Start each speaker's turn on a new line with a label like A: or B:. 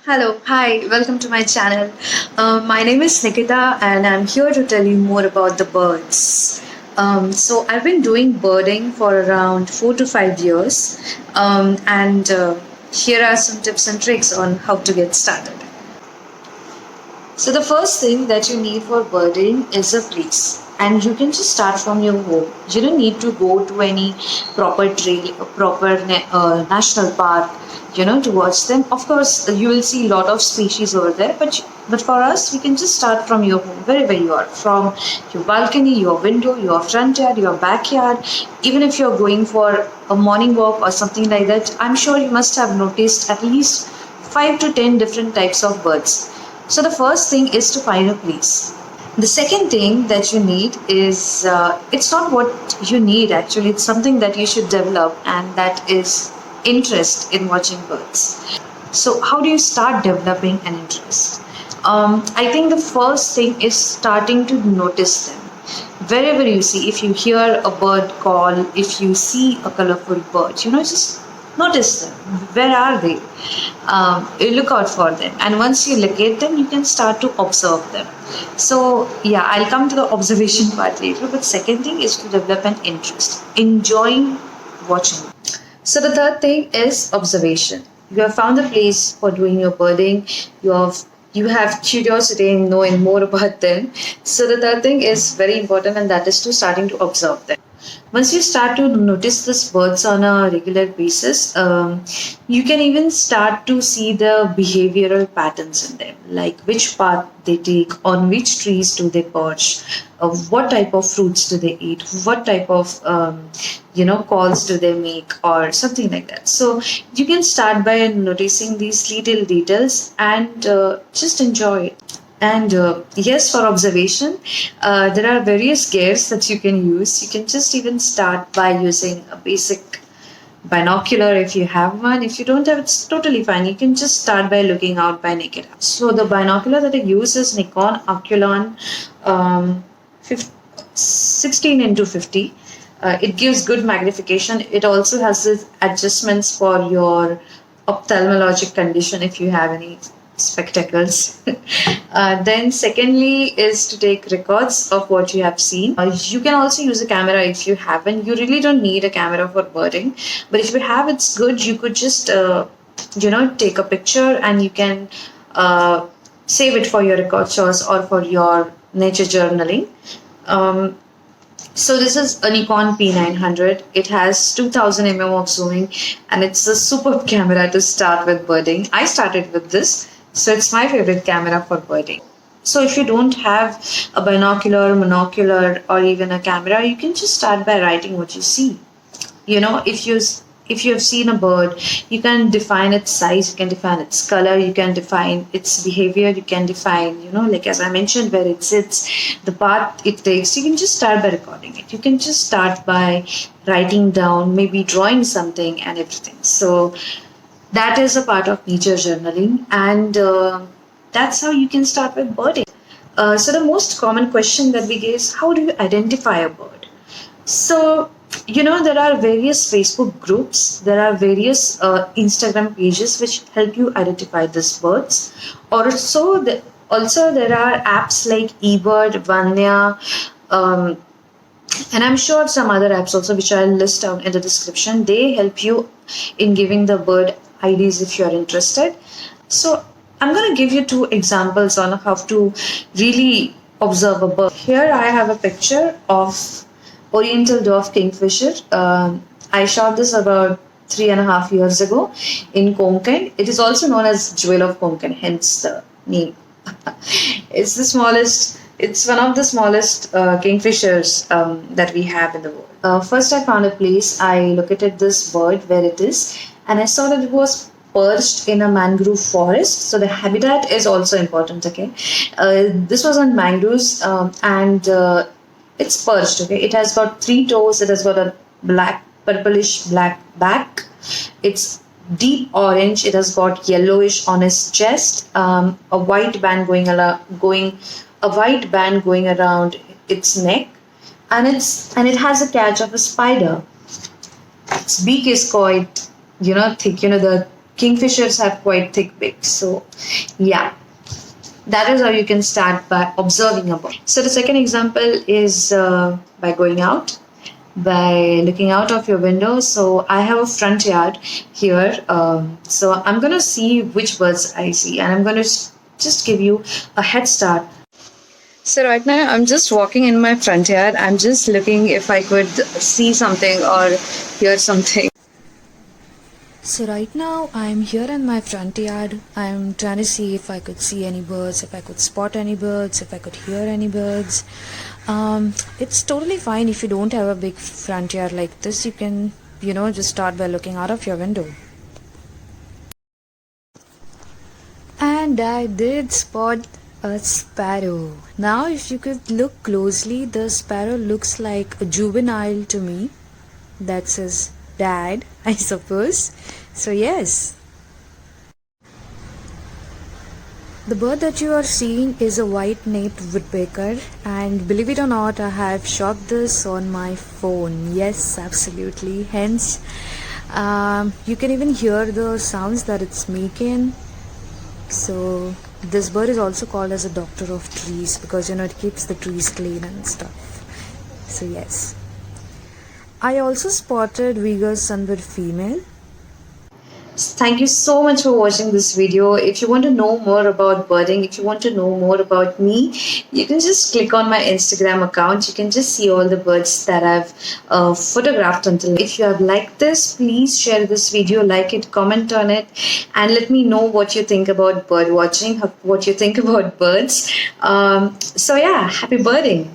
A: Hello, hi, welcome to my channel. My name is Nikhita and I'm here to tell you more about the birds. So, I've been doing birding for around 4 to 5 years, and here are some tips and tricks on how to get started. So the first thing that you need for birding is a place, and you can just start from your home. You don't need to go to any proper trail, national park, to watch them. Of course, you will see a lot of species over there, but for us, we can just start from your home, wherever you are, from your balcony, your window, your front yard, your backyard. Even if you're going for a morning walk or something like that, I'm sure you must have noticed at least 5 to 10 different types of birds. So the first thing is to find a place. The second thing that you need is it's not what you need actually, it's something that you should develop, and that is interest in watching birds. So, how do you start developing an interest? I think the first thing is starting to notice them. Wherever you see, if you hear a bird call, if you see a colorful bird, just notice them. Where are they? You look out for them, and once you locate them, you can start to observe them. So, yeah, I'll come to the observation part later. But second thing is to develop an interest, enjoying watching. So the third thing is observation. You have found a place for doing your birding. You have curiosity in knowing more about them. So the third thing is very important, and that is to starting to observe them. Once you start to notice these birds on a regular basis, you can even start to see the behavioral patterns in them, like which path they take, on which trees do they perch, what type of fruits do they eat, what type of calls do they make, or something like that. So you can start by noticing these little details and just enjoy it. And yes, for observation, there are various gears that you can use. You can just even start by using a basic binocular if you have one. If you don't have, it's totally fine. You can just start by looking out by naked eye. So the binocular that I use is Nikon Oculon 16 into 50. It gives good magnification. It also has this adjustments for your ophthalmologic condition if you have any spectacles. Then secondly is to take records of what you have seen. You can also use a camera if you haven't. You really don't need a camera for birding, but if you have, it's good. You could just take a picture, and you can save it for your record shows or for your nature journaling. So this is a Nikon P900. It has 2000 mm of zooming, and it's a superb camera to start with birding. I started with this, so it's my favorite camera for birding. So if you don't have a binocular, monocular, or even a camera, you can just start by writing what you see. If you have seen a bird, you can define its size, you can define its color, you can define its behavior, you can define, like as I mentioned, where it sits, the path it takes. You can just start by recording it. You can just start by writing down, maybe drawing something and everything. So that is a part of nature journaling, and that's how you can start with birding. So the most common question that we get is, how do you identify a bird? So, there are various Facebook groups, there are various Instagram pages which help you identify these birds. Also, there are apps like Ebird, Vaanya, and I'm sure some other apps also, which I'll list down in the description. They help you in giving the bird IDs if you're interested. So, I'm going to give you two examples on how to really observe a bird. Here I have a picture of Oriental dwarf kingfisher. I shot this about 3.5 years ago in Konkan. It is also known as Jewel of Konkan, hence the name. It's one of the smallest kingfishers that we have in the world. First, I found a place. I located this bird where it is, and I saw that it was perched in a mangrove forest. So the habitat is also important. Okay, this was on mangroves, and it's perched. Okay, it has got 3 toes. It has got a purplish black back. It's deep orange. It has got yellowish on its chest. A white band going around its neck, and it has a catch of a spider. Its beak is quite thick. The kingfishers have quite thick beaks. So, yeah, that is how you can start by observing a bird. So, the second example is by going out, by looking out of your window. So I have a front yard here. So I'm gonna see which birds I see, and I'm gonna just give you a head start. So right now I'm just walking in my front yard. I'm just looking if I could see something or hear something. So right now I'm here in my front yard. I'm trying to see if I could see any birds, if I could spot any birds, if I could hear any birds. It's totally fine if you don't have a big front yard like this. You can, just start by looking out of your window. And I did spot a sparrow. Now, if you could look closely, the sparrow looks like a juvenile to me. That's his dad, I suppose. So, yes. The bird that you are seeing is a white-naped woodpecker, and believe it or not, I have shot this on my phone. Yes, absolutely. Hence, you can even hear the sounds that it's making. So, this bird is also called as a doctor of trees because it keeps the trees clean and stuff. So, yes. I also spotted Uyghur sunbird female. Thank you so much for watching this video. If you want to know more about birding, if you want to know more about me, you can just click on my Instagram account. You can just see all the birds that I've photographed until. If you have liked this, please share this video, like it, comment on it, and let me know what you think about bird watching, what you think about birds. So yeah, happy birding.